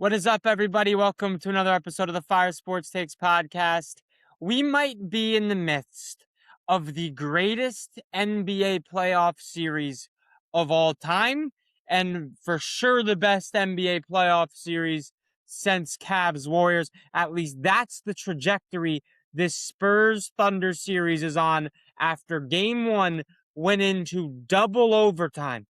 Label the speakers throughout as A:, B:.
A: What is up, everybody? Welcome to another episode of the Fire Sports Takes podcast. We might be in the midst of the greatest NBA playoff series of all time, and for sure the best NBA playoff series since Cavs Warriors. At least that's the trajectory this Spurs Thunder series is on after game one went into double overtime.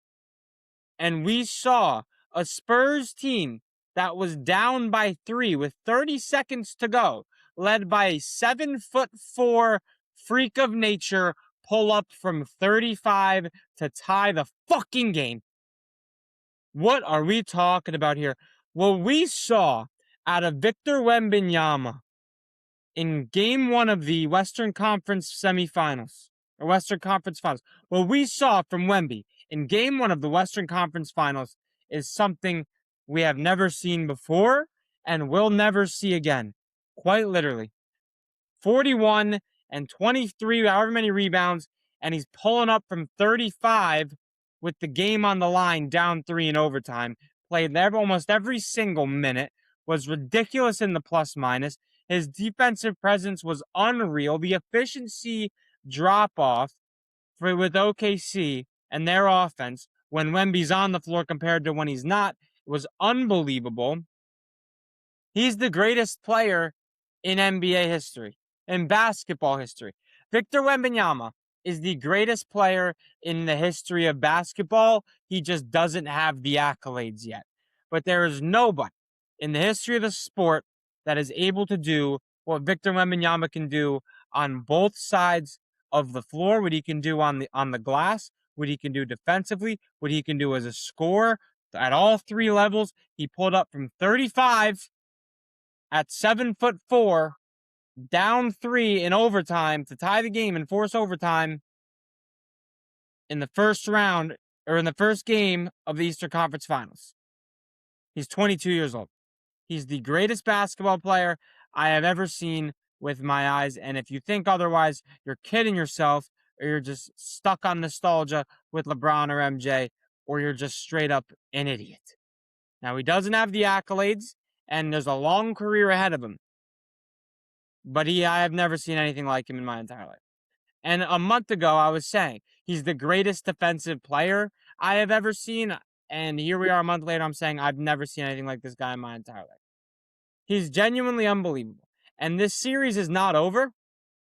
A: And we saw a Spurs team that was down by 3 with 30 seconds to go, led by a 7'4" freak of nature, pull up from 35 to tie the fucking game. What are we talking about here? What we saw out of Victor Wembanyama in game one of the Western Conference semifinals, or Western Conference finals, what we saw from Wemby in game one of the Western Conference finals is something we have never seen before and will never see again. Quite literally. 41 and 23, however many rebounds, and he's pulling up from 35 with the game on the line, down 3 in overtime. Played almost every single minute, was ridiculous in the plus minus. His defensive presence was unreal. The efficiency drop off with OKC and their offense when Wemby's on the floor compared to when he's not was unbelievable. He's the greatest player in NBA history, in basketball history. Victor Wembanyama is the greatest player in the history of basketball. He just doesn't have the accolades yet. But there is nobody in the history of the sport that is able to do what Victor Wembanyama can do on both sides of the floor, what he can do on the glass, what he can do defensively, what he can do as a scorer at all three levels. He pulled up from 35 at 7'4", down 3 in overtime to tie the game and force overtime in the first round, or in the first game of the Eastern Conference Finals. He's 22 years old. He's the greatest basketball player I have ever seen with my eyes, and if you think otherwise, you're kidding yourself, or you're just stuck on nostalgia with LeBron or MJ, or you're just straight up an idiot. Now, he doesn't have the accolades, and there's a long career ahead of him, but I have never seen anything like him in my entire life. And a month ago, I was saying he's the greatest defensive player I have ever seen, and here we are a month later, I'm saying I've never seen anything like this guy in my entire life. He's genuinely unbelievable. And this series is not over,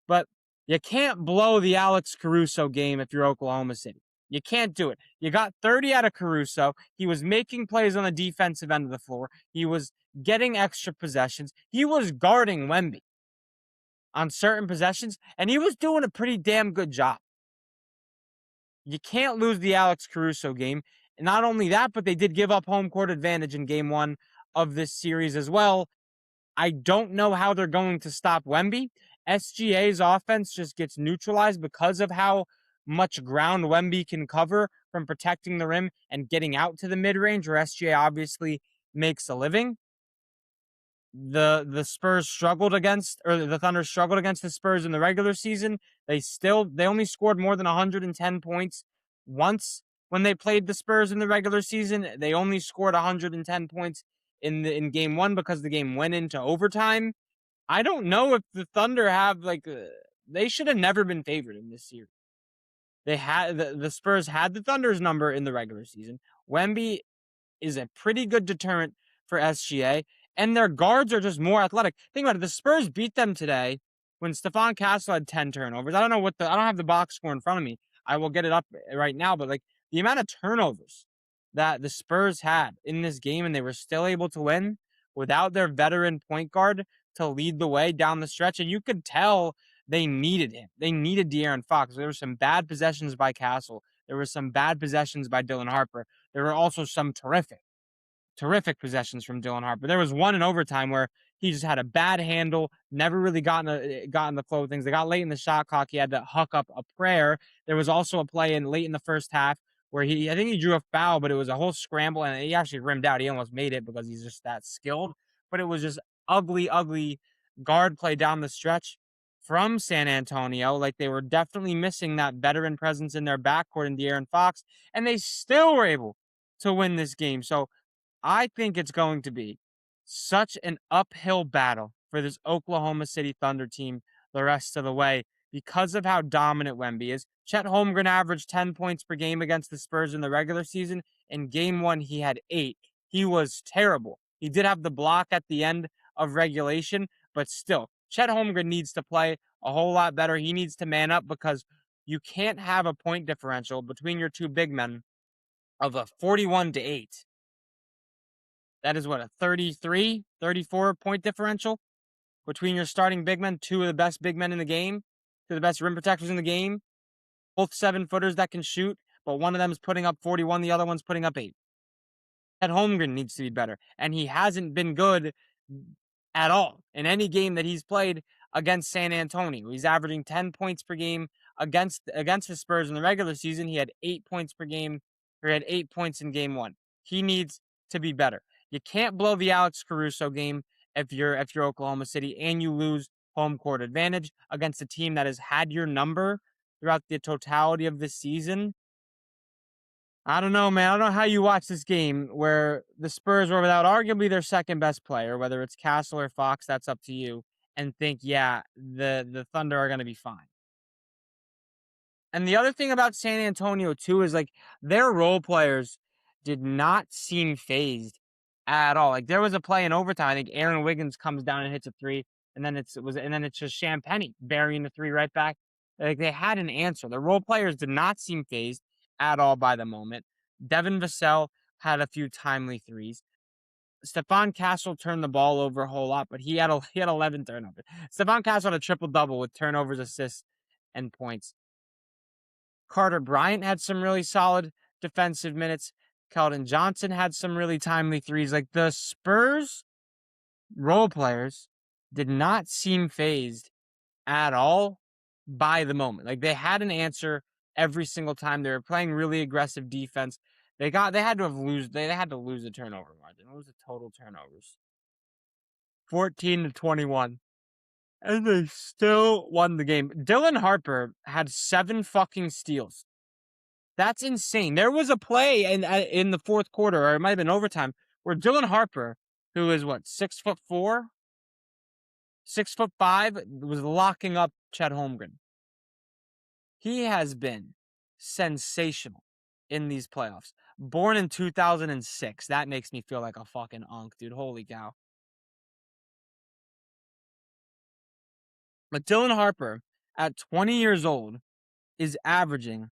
A: but you can't blow the Alex Caruso game if you're Oklahoma City. You can't do it. You got 30 out of Caruso. He was making plays on the defensive end of the floor. He was getting extra possessions. He was guarding Wemby on certain possessions, and he was doing a pretty damn good job. You can't lose the Alex Caruso game. And not only that, but they did give up home court advantage in game one of this series as well. I don't know how they're going to stop Wemby. SGA's offense just gets neutralized because of how much ground Wemby can cover from protecting the rim and getting out to the mid-range, where SGA obviously makes a living. The Spurs struggled against, or the Thunder struggled against the Spurs in the regular season. They only scored more than 110 points once when they played the Spurs in the regular season. They only scored 110 points in game one because the game went into overtime. I don't know if the Thunder have they should have never been favored in this series. They had the Spurs had the Thunder's number in the regular season. Wemby is a pretty good deterrent for SGA, and their guards are just more athletic. Think about it. The Spurs beat them today when Stephon Castle had 10 turnovers. I don't have the box score in front of me. I will get it up right now, but the amount of turnovers that the Spurs had in this game, and they were still able to win without their veteran point guard to lead the way down the stretch. And you could tell they needed him. They needed De'Aaron Fox. There were some bad possessions by Castle. There were some bad possessions by Dylan Harper. There were also some terrific possessions from Dylan Harper. There was one in overtime where he just had a bad handle, never really got in the flow of things. They got late in the shot clock. He had to huck up a prayer. There was also a play late in the first half where I think he drew a foul, but it was a whole scramble, and he actually rimmed out. He almost made it because he's just that skilled. But it was just ugly guard play down the stretch from San Antonio. They were definitely missing that veteran presence in their backcourt in De'Aaron Fox, and they still were able to win this game. So I think it's going to be such an uphill battle for this Oklahoma City Thunder team the rest of the way because of how dominant Wemby is. Chet Holmgren averaged 10 points per game against the Spurs in the regular season. In game one, he had 8. He was terrible. He did have the block at the end of regulation, but still, Chet Holmgren needs to play a whole lot better. He needs to man up because you can't have a point differential between your two big men of a 41-8. That is what, a 33, 34 point differential between your starting big men, two of the best big men in the game, two of the best rim protectors in the game, both 7-footers that can shoot, but one of them is putting up 41, the other one's putting up 8. Ed Holmgren needs to be better, and he hasn't been good at all in any game that he's played against San Antonio. He's averaging 10 points per game against the Spurs in the regular season. He had 8 points per game, or he had 8 points in game one. He needs to be better. You can't blow the Alex Caruso game if you're Oklahoma City and you lose home court advantage against a team that has had your number throughout the totality of the season. I don't know, man. I don't know how you watch this game where the Spurs were without arguably their second best player, whether it's Castle or Fox, that's up to you, and think, yeah, the Thunder are going to be fine. And the other thing about San Antonio, too, is like their role players did not seem phased at all. Like there was a play in overtime. I think Aaron Wiggins comes down and hits a three, and then it's just Champagnie burying the three right back. Like they had an answer. The role players did not seem phased at all by the moment. Devin Vassell had a few timely threes. Stephon Castle turned the ball over a whole lot, but he had 11 turnovers. Stephon Castle had a triple double with turnovers, assists, and points. Carter Bryant had some really solid defensive minutes. Keldon Johnson had some really timely threes. Like the Spurs role players did not seem phased at all by the moment. Like they had an answer every single time. They were playing really aggressive defense. They had to lose the turnover margin. What was the total turnovers? 14-21. And they still won the game. Dylan Harper had 7 fucking steals. That's insane. There was a play in the fourth quarter, or it might have been overtime, where Dylan Harper, who is what, 6'4", 6'5", was locking up Chet Holmgren. He has been sensational in these playoffs. Born in 2006. That makes me feel like a fucking unk, dude. Holy cow. But Dylan Harper, at 20 years old, is averaging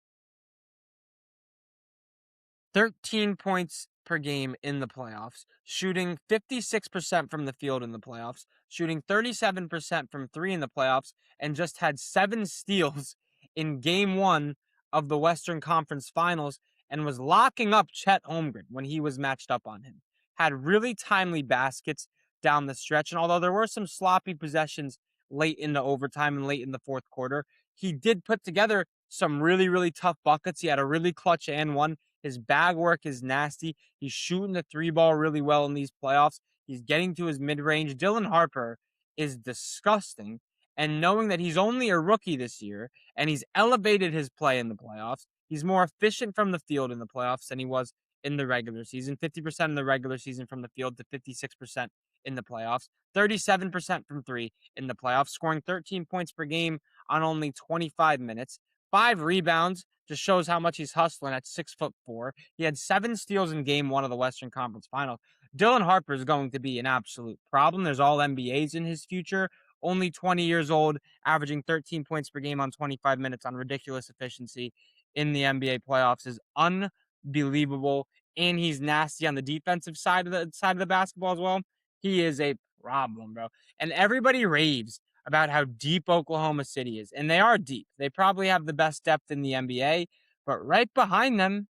A: 13 points per game in the playoffs, shooting 56% from the field in the playoffs, shooting 37% from 3 in the playoffs, and just had 7 steals in game 1 of the Western Conference Finals and was locking up Chet Holmgren when he was matched up on him. Had really timely baskets down the stretch, and although there were some sloppy possessions late in the overtime and late in the fourth quarter, he did put together some really, really tough buckets. He had a really clutch and one. His bag work is nasty. He's shooting the 3-ball really well in these playoffs. He's getting to his mid-range. Dylan Harper is disgusting. And knowing that he's only a rookie this year and he's elevated his play in the playoffs, he's more efficient from the field in the playoffs than he was in the regular season. 50% in the regular season from the field to 56% in the playoffs. 37% from 3 in the playoffs, scoring 13 points per game on only 25 minutes. 5 rebounds, just shows how much he's hustling at 6'4". He had 7 steals in game 1 of the Western Conference Finals. Dylan Harper is going to be an absolute problem. There's all NBAs in his future. Only 20 years old, averaging 13 points per game on 25 minutes on ridiculous efficiency in the NBA playoffs is unbelievable. And he's nasty on the defensive side of the basketball as well. He is a problem, bro. And everybody raves about how deep Oklahoma City is. And they are deep. They probably have the best depth in the NBA. But right behind them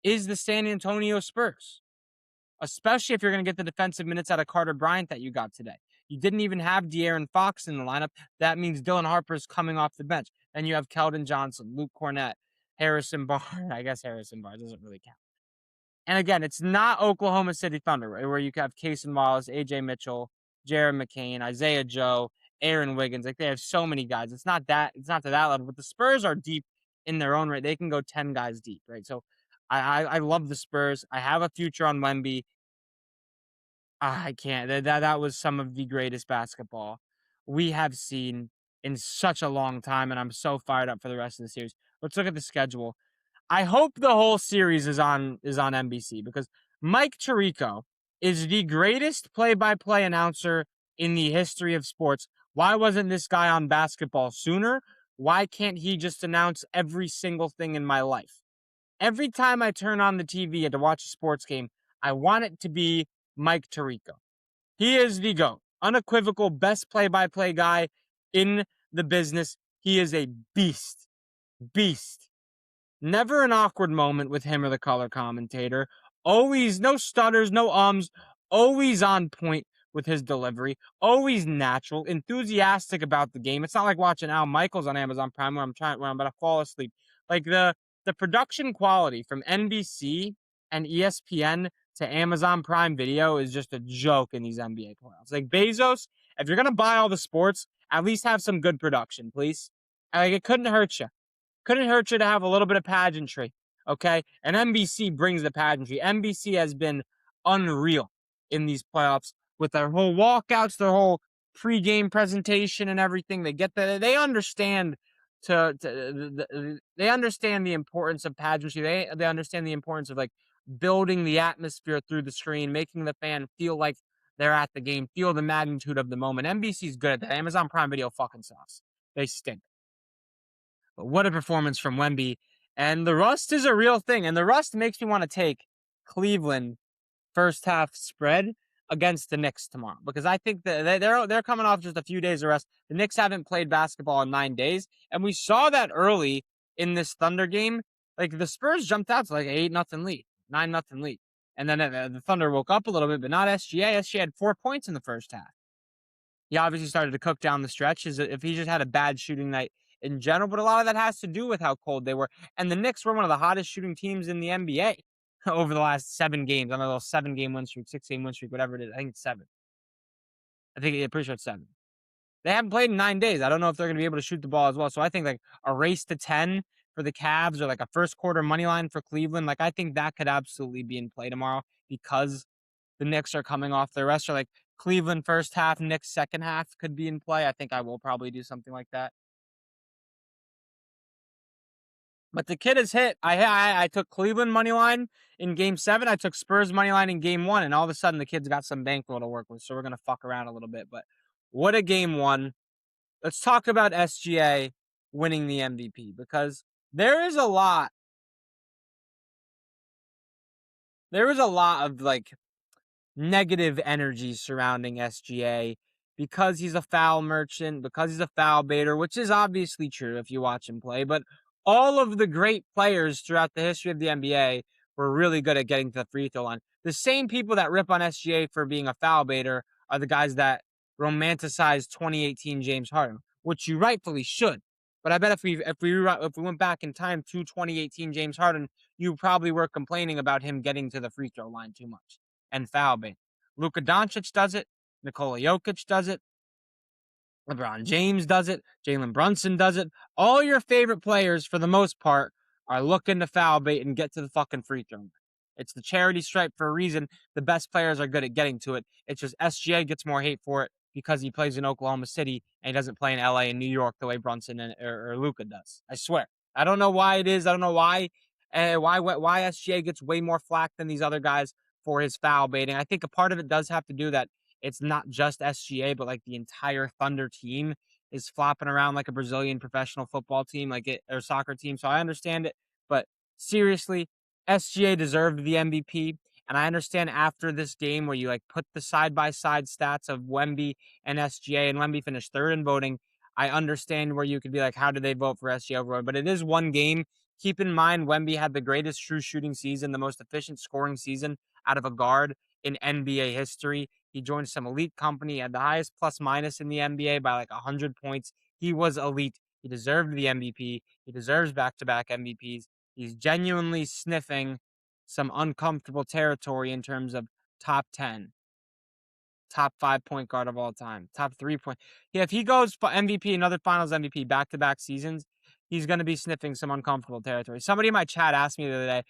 A: is the San Antonio Spurs, especially if you're going to get the defensive minutes out of Carter Bryant that you got today. You didn't even have De'Aaron Fox in the lineup. That means Dylan Harper's coming off the bench. Then you have Keldon Johnson, Luke Cornett, Harrison Barnes. I guess Harrison Barnes doesn't really count. And again, it's not Oklahoma City Thunder, right, where you have Cason Wallace, AJ Mitchell, Jared McCain, Isaiah Joe, Aaron Wiggins. Like they have so many guys. It's not to that level. But the Spurs are deep in their own right. They can go 10 guys deep, right? So I love the Spurs. I have a future on Wemby. I can't. That was some of the greatest basketball we have seen in such a long time, and I'm so fired up for the rest of the series. Let's look at the schedule. I hope the whole series is on NBC because Mike Tirico is the greatest play-by-play announcer in the history of sports. Why wasn't this guy on basketball sooner? Why can't he just announce every single thing in my life? Every time I turn on the TV to watch a sports game, I want it to be Mike Tirico. He is the GOAT. Unequivocal best play-by-play guy in the business. He is a beast. Beast. Never an awkward moment with him or the color commentator. Always no stutters, no ums. Always on point with his delivery. Always natural, enthusiastic about the game. It's not like watching Al Michaels on Amazon Prime where I'm about to fall asleep. Like the production quality from NBC and ESPN to Amazon Prime Video is just a joke in these NBA playoffs. Like Bezos, if you're gonna buy all the sports, at least have some good production, please. Like it couldn't hurt you. Couldn't hurt you to have a little bit of pageantry, okay? And NBC brings the pageantry. NBC has been unreal in these playoffs with their whole walkouts, their whole pregame presentation and everything. They get that. They understand they understand the importance of pageantry. They understand the importance of like building the atmosphere through the screen, making the fan feel like they're at the game, feel the magnitude of the moment. NBC's good at that. Amazon Prime Video fucking sucks. They stink. But what a performance from Wemby. And the rust is a real thing. And the rust makes me want to take Cleveland first half spread against the Knicks tomorrow because I think that they're coming off just a few days of rest. The Knicks haven't played basketball in 9 days, and we saw that early in this Thunder game. Like the Spurs jumped out to like 8-0 lead, 9-0 lead, and then the Thunder woke up a little bit, but not SGA. SGA had 4 points in the first half. He obviously started to cook down the stretch. If he just had a bad shooting night in general, but a lot of that has to do with how cold they were. And the Knicks were one of the hottest shooting teams in the NBA over the last 7 games. On a little 7-game win streak, 6-game win streak, whatever it is. I think it's 7. I'm pretty sure it's 7. They haven't played in 9 days. I don't know if they're going to be able to shoot the ball as well. So I think like a race to 10 for the Cavs or like a first quarter money line for Cleveland. Like I think that could absolutely be in play tomorrow because the Knicks are coming off their rest. Or like Cleveland first half, Knicks second half could be in play. I think I will probably do something like that. But the kid is hit. I took Cleveland money line in Game 7. I took Spurs money line in Game 1, and all of a sudden the kid's got some bankroll to work with. So we're gonna fuck around a little bit. But what a Game 1! Let's talk about SGA winning the MVP because there is a lot. There is a lot of like negative energy surrounding SGA because he's a foul merchant, because he's a foul baiter, which is obviously true if you watch him play. But all of the great players throughout the history of the NBA were really good at getting to the free throw line. The same people that rip on SGA for being a foul baiter are the guys that romanticize 2018 James Harden, which you rightfully should. But I bet if we went back in time to 2018 James Harden, you probably were complaining about him getting to the free throw line too much and foul bait. Luka Doncic does it. Nikola Jokic does it. LeBron James does it. Jalen Brunson does it. All your favorite players, for the most part, are looking to foul bait and get to the fucking free throw line. It's the charity stripe for a reason. The best players are good at getting to it. It's just SGA gets more hate for it because he plays in Oklahoma City and he doesn't play in LA and New York the way Brunson or Luka does. I swear. I don't know why it is. I don't know why SGA gets way more flack than these other guys for his foul baiting. I think a part of it does have to do that it's not just SGA, but like the entire Thunder team is flopping around like a Brazilian professional football team, like it or soccer team. So I understand it, but seriously, SGA deserved the MVP. And I understand after this game where you like put the side by side stats of Wemby and SGA, and Wemby finished third in voting. I understand where you could be like, how did they vote for SGA over? But it is one game. Keep in mind, Wemby had the greatest true shooting season, the most efficient scoring season out of a guard in NBA history. He joined some elite company, had the highest plus minus in the NBA by like 100 points. He was elite. He deserved the MVP. He deserves back-to-back MVPs. He's genuinely sniffing some uncomfortable territory in terms of top 10, top 5 point guard of all time, top 3 point. Yeah, if he goes for MVP, another finals MVP back-to-back seasons, he's going to be sniffing some uncomfortable territory. Somebody in my chat asked me the other day,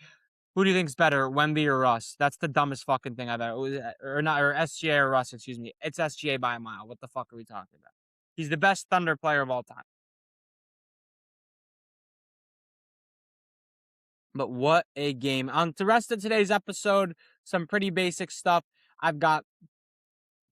A: Who do you think's better, Wemby or Russ? That's the dumbest fucking thing I've ever, or not, or SGA or Russ, excuse me. It's SGA by a mile. What the fuck are we talking about? He's the best Thunder player of all time. But what a game. On the rest of today's episode, some pretty basic stuff. I've got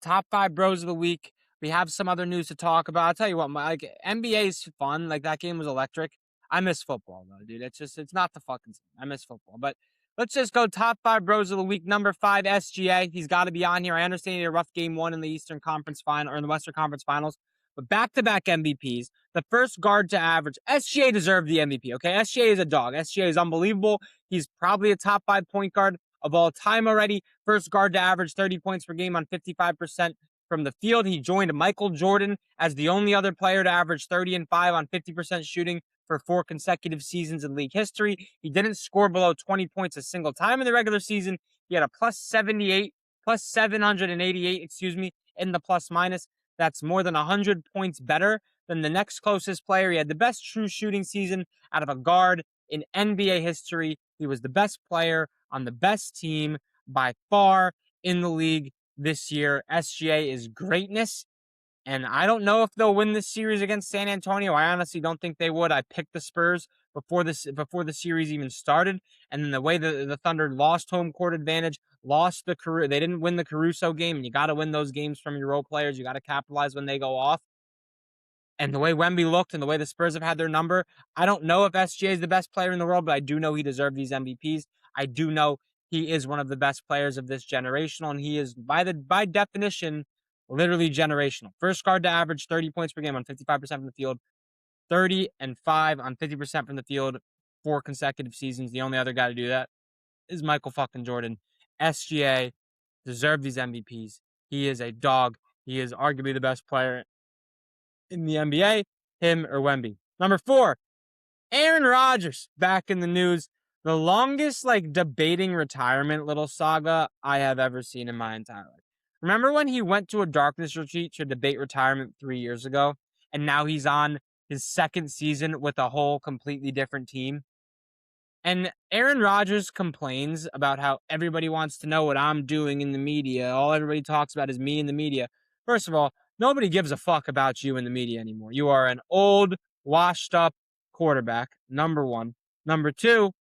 A: top 5 bros of the week. We have some other news to talk about. I'll tell you what, NBA is fun. Like, that game was electric. I miss football though, dude. It's not the fucking same. I miss football. But let's just go top 5 bros of the week. Number 5, SGA. He's got to be on here. I understand he had a rough game 1 in the Eastern Conference final or in the Western Conference Finals, but back-to-back MVPs. The first guard to average. SGA deserved the MVP. Okay, SGA is a dog. SGA is unbelievable. He's probably a top 5 point guard of all time already. First guard to average 30 points per game on 55% from the field. He joined Michael Jordan as the only other player to average 30 and 5 on 50% shooting for 4 consecutive seasons in league history. He didn't score below 20 points a single time in the regular season. He had a plus 78, plus 788, excuse me, in the plus minus. That's more than 100 points better than the next closest player. He had the best true shooting season out of a guard in NBA history. He was the best player on the best team by far in the league this year. SGA is greatness, and I don't know if they'll win this series against San Antonio. I honestly don't think they would. I picked the Spurs before the series even started, and then the way the Thunder lost home court advantage, they didn't win the Caruso game, and you got to win those games from your role players. You got to capitalize when they go off. And the way Wemby looked and the way the Spurs have had their number, I don't know if SGA is the best player in the world, but I do know he deserved these MVPs. I do know he is one of the best players of this generational, and he is, by definition, literally generational. First guard to average 30 points per game on 55% from the field, 30 and 5 on 50% from the field, 4 consecutive seasons. The only other guy to do that is Michael fucking Jordan. SGA deserved these MVPs. He is a dog. He is arguably the best player in the NBA, him or Wemby. Number 4, Aaron Rodgers back in the news. The longest debating retirement little saga I have ever seen in my entire life. Remember when he went to a darkness retreat to debate retirement 3 years ago, and now he's on his second season with a whole completely different team? And Aaron Rodgers complains about how everybody wants to know what I'm doing in the media. All everybody talks about is me in the media. First of all, nobody gives a fuck about you in the media anymore. You are an old, washed up quarterback, number 1. Number 2,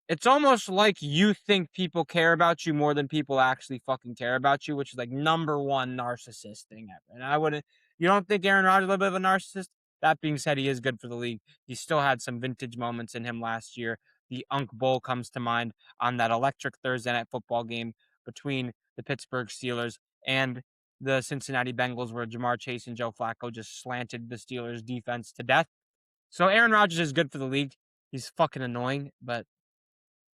A: it's almost like you think people care about you more than people actually fucking care about you, which is number 1 narcissist thing ever. And you don't think Aaron Rodgers is a little bit of a narcissist? That being said, he is good for the league. He still had some vintage moments in him last year. The Unk Bowl comes to mind on that electric Thursday night football game between the Pittsburgh Steelers and the Cincinnati Bengals, where Jamar Chase and Joe Flacco just slanted the Steelers defense to death. So Aaron Rodgers is good for the league. He's fucking annoying, but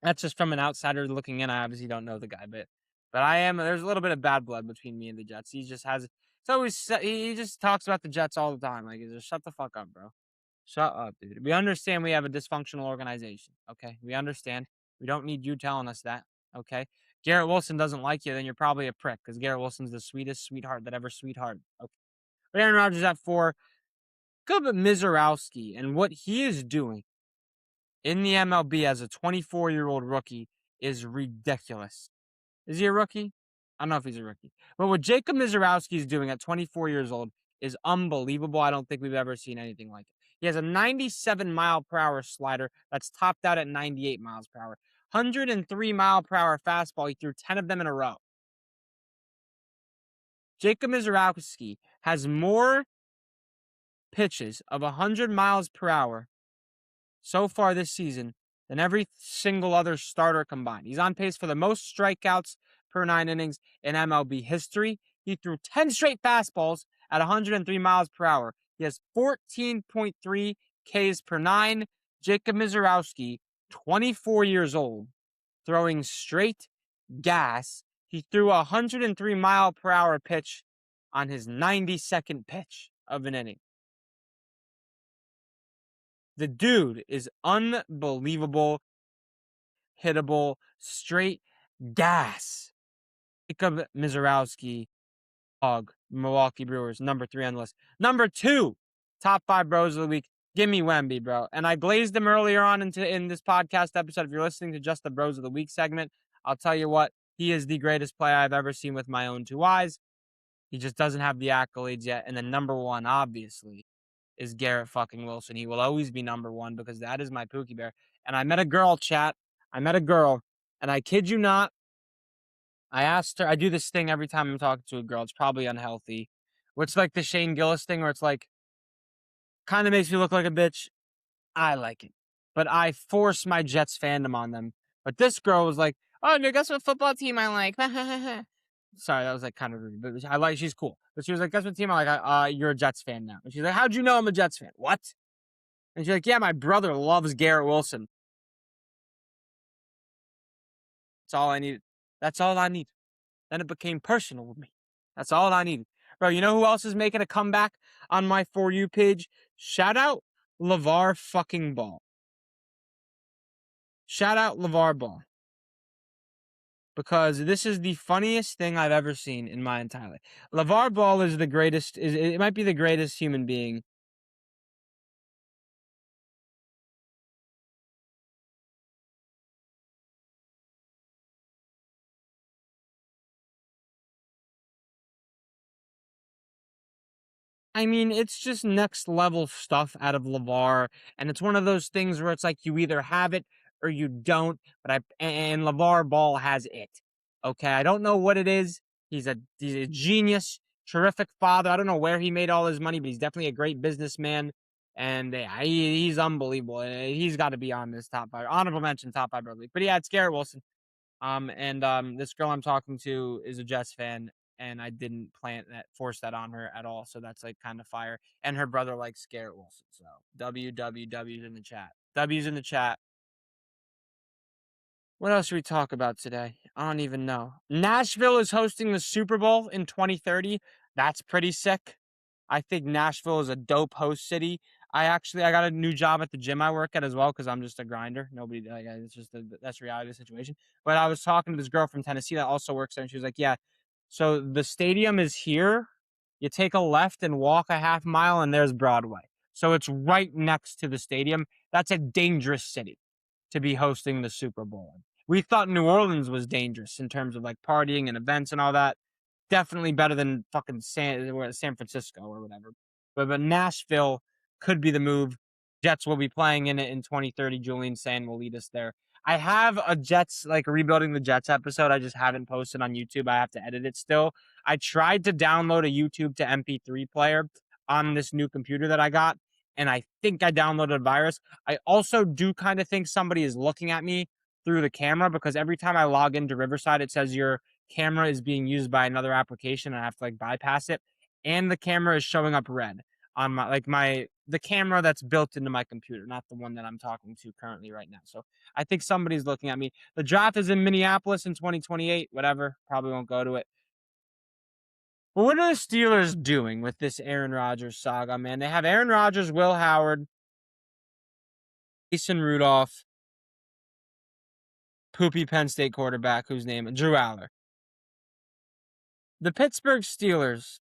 A: that's just from an outsider looking in. I obviously don't know the guy, but there's a little bit of bad blood between me and the Jets. He just talks about the Jets all the time. Just shut the fuck up, bro. Shut up, dude. We understand we have a dysfunctional organization. Okay. We understand. We don't need you telling us that. Okay. Garrett Wilson doesn't like you, then you're probably a prick, because Garrett Wilson's the sweetest sweetheart that ever sweetheart. Okay. But Aaron Rodgers at 4. Good, but Mizorowski and what he is doing in the MLB as a 24-year-old rookie is ridiculous. Is he a rookie? I don't know if he's a rookie. But what Jacob Mizorowski is doing at 24 years old is unbelievable. I don't think we've ever seen anything like it. He has a 97-mile-per-hour slider that's topped out at 98 miles per hour. 103-mile-per-hour fastball. He threw 10 of them in a row. Jacob Mizorowski has more pitches of 100 miles per hour so far this season than every single other starter combined. He's on pace for the most strikeouts per 9 innings in MLB history. He threw 10 straight fastballs at 103 miles per hour. He has 14.3 Ks per 9. Jacob Mizorowski, 24 years old, throwing straight gas. He threw a 103 mile per hour pitch on his 92nd pitch of an inning. The dude is unbelievable, hittable, straight gas. Jacob Mizorowski, Milwaukee Brewers, number 3 on the list. Number 2, top 5 bros of the week, Give me Wemby, bro. And I glazed him earlier on in this podcast episode. If you're listening to just the Bros of the Week segment, I'll tell you what, he is the greatest player I've ever seen with my own two eyes. He just doesn't have the accolades yet. And then number one, obviously, is Garrett fucking Wilson. He will always be number one because that is my Pookie Bear. And I met a girl, chat. I met a girl, and I kid you not, I asked her, I do this thing every time I'm talking to a girl. It's probably unhealthy. What's like the Shane Gillis thing where it's like, kind of makes me look like a bitch. I like it. But I force my Jets fandom on them. But this girl was like, oh, no, guess what football team I like? Sorry, that was like kind of rude. But she's cool. But she was like, guess what team I like? You're a Jets fan now. And she's like, how'd you know I'm a Jets fan? What? And she's like, yeah, my brother loves Garrett Wilson. That's all I needed. That's all I need. Then it became personal with me. That's all I needed. Bro, you know who else is making a comeback on my For You page? Shout out LeVar fucking Ball. Shout out LeVar Ball. Because this is the funniest thing I've ever seen in my entire life. LeVar Ball is the greatest, it might be the greatest human being. I mean, it's just next level stuff out of LeVar, and it's one of those things where it's like you either have it or you don't. And LeVar Ball has it. Okay, I don't know what it is. He's a genius, terrific father. I don't know where he made all his money, but he's definitely a great businessman, and he's unbelievable. He's got to be on this top five, honorable mention, top five league. But yeah, it's Garrett Wilson. This girl I'm talking to is a Jets fan, and I didn't force that on her at all. So that's like kind of fire. And her brother likes Garrett Wilson. So W's in the chat. W's in the chat. What else should we talk about today? I don't even know. Nashville is hosting the Super Bowl in 2030. That's pretty sick. I think Nashville is a dope host city. I got a new job at the gym I work at as well because I'm just a grinder. It's just that's reality of the situation. But I was talking to this girl from Tennessee that also works there, and she was like, "Yeah, so the stadium is here. You take a left and walk a half mile, and there's Broadway. So it's right next to the stadium. That's a dangerous city to be hosting the Super Bowl. We thought New Orleans was dangerous in terms of like partying and events and all that. Definitely better than fucking San Francisco or whatever. But Nashville could be the move. Jets will be playing in it in 2030. Julian Sand will lead us there. I have a Jets, like rebuilding the Jets episode. I just haven't posted on YouTube. I have to edit it still. I tried to download a YouTube to MP3 player on this new computer that I got, and I think I downloaded a virus. I also do kind of think somebody is looking at me through the camera because every time I log into Riverside, it says your camera is being used by another application and I have to like bypass it. And the camera is showing up red on the camera that's built into my computer, not the one that I'm talking to currently right now. So I think somebody's looking at me. The draft is in Minneapolis in 2028, whatever. Probably won't go to it. But what are the Steelers doing with this Aaron Rodgers saga, man? They have Aaron Rodgers, Will Howard, Mason Rudolph, poopy Penn State quarterback whose name Drew Aller. The Pittsburgh Steelers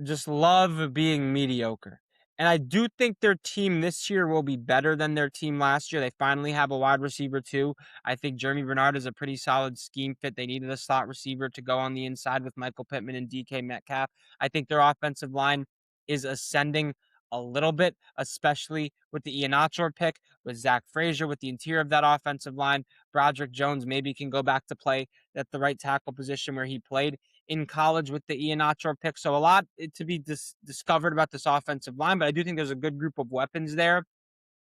A: just love being mediocre. And I do think their team this year will be better than their team last year. They finally have a wide receiver too. I think Jeremy Bernard is a pretty solid scheme fit. They needed a slot receiver to go on the inside with Michael Pittman and DK Metcalf. I think their offensive line is ascending a little bit, especially with the Iheanacho pick, with Zach Frazier, with the interior of that offensive line. Broderick Jones maybe can go back to play at the right tackle position where he played in college with the Iheanacho pick. So a lot to be discovered about this offensive line, but I do think there's a good group of weapons there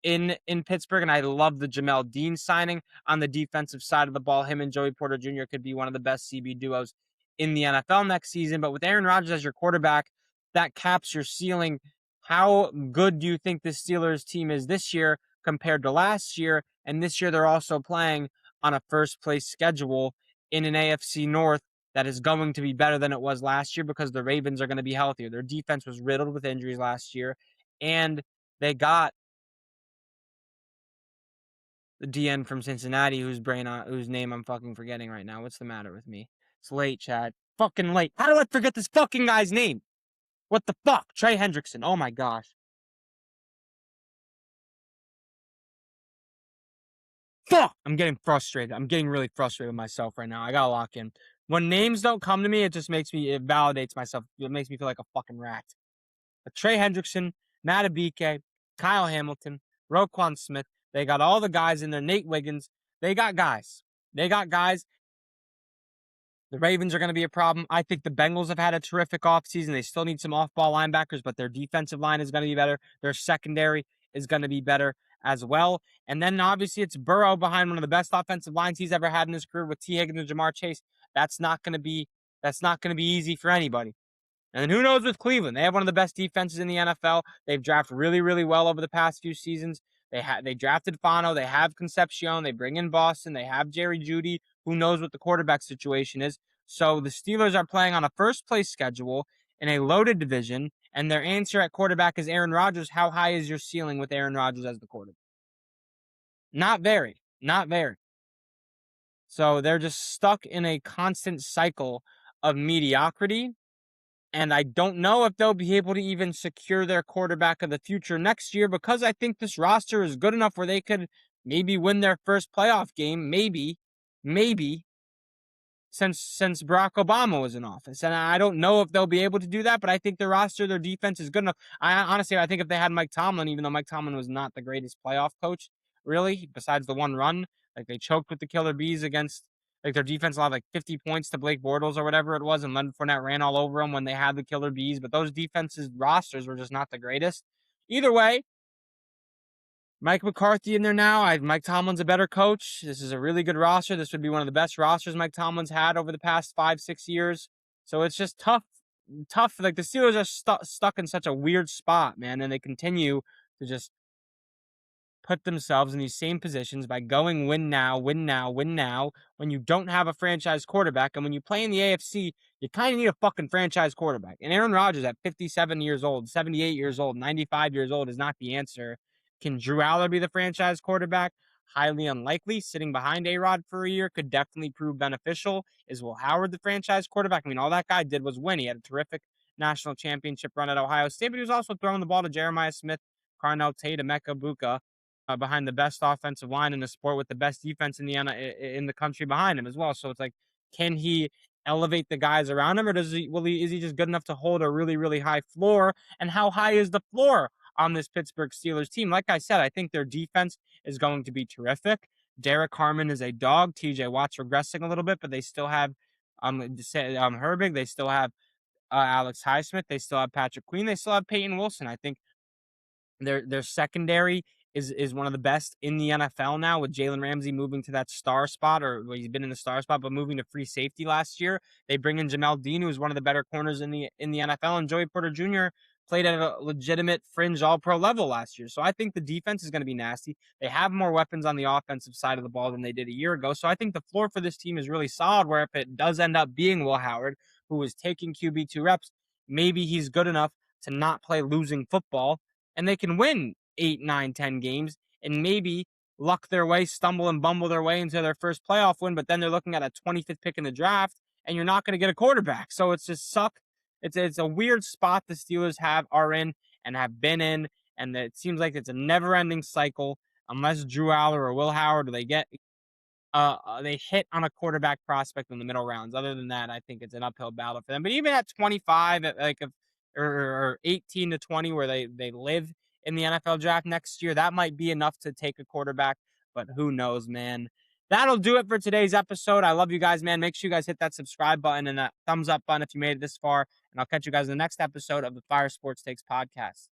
A: in Pittsburgh, and I love the Jamel Dean signing on the defensive side of the ball. Him and Joey Porter Jr. could be one of the best CB duos in the NFL next season, but with Aaron Rodgers as your quarterback, that caps your ceiling. How good do you think the Steelers team is this year compared to last year? And this year they're also playing on a first place schedule in an AFC North that is going to be better than it was last year because the Ravens are going to be healthier. Their defense was riddled with injuries last year, and they got the DN from Cincinnati whose name I'm fucking forgetting right now. What's the matter with me? It's late, Chad. Fucking late. How do I forget this fucking guy's name? What the fuck? Trey Hendrickson. Oh my gosh. Fuck! I'm getting frustrated. I'm getting really frustrated with myself right now. I gotta lock in. When names don't come to me, it validates myself. It makes me feel like a fucking rat. But Trey Hendrickson, Matabike, Kyle Hamilton, Roquan Smith, they got all the guys in there. Nate Wiggins, they got guys. They got guys. The Ravens are going to be a problem. I think the Bengals have had a terrific offseason. They still need some off-ball linebackers, but their defensive line is going to be better. Their secondary is going to be better as well. And then obviously it's Burrow behind one of the best offensive lines he's ever had in his career with T. Higgins and Jamar Chase. That's not going to be easy for anybody. And who knows with Cleveland? They have one of the best defenses in the NFL. They've drafted really, really well over the past few seasons. They drafted Fano. They have Concepcion. They bring in Boston. They have Jerry Jeudy. Who knows what the quarterback situation is? So the Steelers are playing on a first-place schedule in a loaded division, and their answer at quarterback is Aaron Rodgers. How high is your ceiling with Aaron Rodgers as the quarterback? Not very. Not very. So they're just stuck in a constant cycle of mediocrity. And I don't know if they'll be able to even secure their quarterback of the future next year, because I think this roster is good enough where they could maybe win their first playoff game, maybe, since Barack Obama was in office. And I don't know if they'll be able to do that, but I think their roster, their defense is good enough. I think if they had Mike Tomlin, even though Mike Tomlin was not the greatest playoff coach, really, besides the one run, like they choked with the Killer Bees against, like their defense allowed like 50 points to Blake Bortles or whatever it was, and Leonard Fournette ran all over them when they had the Killer Bees, but those defenses rosters were just not the greatest. Either way, Mike McCarthy in there now. Mike Tomlin's a better coach. This is a really good roster. This would be one of the best rosters Mike Tomlin's had over the past 5-6 years. So it's just tough. Like the Steelers are stuck in such a weird spot, man, and they continue to just put themselves in these same positions by going win now, when you don't have a franchise quarterback. And when you play in the AFC, you kind of need a fucking franchise quarterback. And Aaron Rodgers at 57 years old, 78 years old, 95 years old is not the answer. Can Drew Aller be the franchise quarterback? Highly unlikely. Sitting behind A-Rod for a year could definitely prove beneficial. Is Will Howard the franchise quarterback? I mean, all that guy did was win. He had a terrific national championship run at Ohio State, but he was also throwing the ball to Jeremiah Smith, Carnell Tate, Emeka Buka, behind the best offensive line in the sport with the best defense in the country behind him as well. So it's like, can he elevate the guys around him, or is he just good enough to hold a really, really high floor? And how high is the floor on this Pittsburgh Steelers team? Like I said, I think their defense is going to be terrific. Derek Harmon is a dog. TJ Watt's regressing a little bit, but they still have Herbig. They still have Alex Highsmith. They still have Patrick Queen. They still have Peyton Wilson. I think their secondary is one of the best in the NFL now, with Jalen Ramsey moving to that star spot, or well, he's been in the star spot, but moving to free safety last year. They bring in Jamel Dean, who is one of the better corners in the NFL, and Joey Porter Jr. played at a legitimate fringe all-pro level last year. So I think the defense is going to be nasty. They have more weapons on the offensive side of the ball than they did a year ago. So I think the floor for this team is really solid, where if it does end up being Will Howard, who is taking QB2 reps, maybe he's good enough to not play losing football, and they can win 8, 9, 10 games and maybe luck their way, stumble and bumble their way into their first playoff win. But then they're looking at a 25th pick in the draft, and you're not going to get a quarterback. So it's just suck. It's a weird spot the Steelers are in and have been in, and it seems like it's a never-ending cycle unless Drew Aller or Will Howard, or they hit on a quarterback prospect in the middle rounds. Other than that, I think it's an uphill battle for them. But even at 25, or 18 to 20, where they live in the NFL draft next year, that might be enough to take a quarterback, but who knows, man. That'll do it for today's episode. I love you guys, man. Make sure you guys hit that subscribe button and that thumbs up button if you made it this far, and I'll catch you guys in the next episode of the Fire Sports Takes podcast.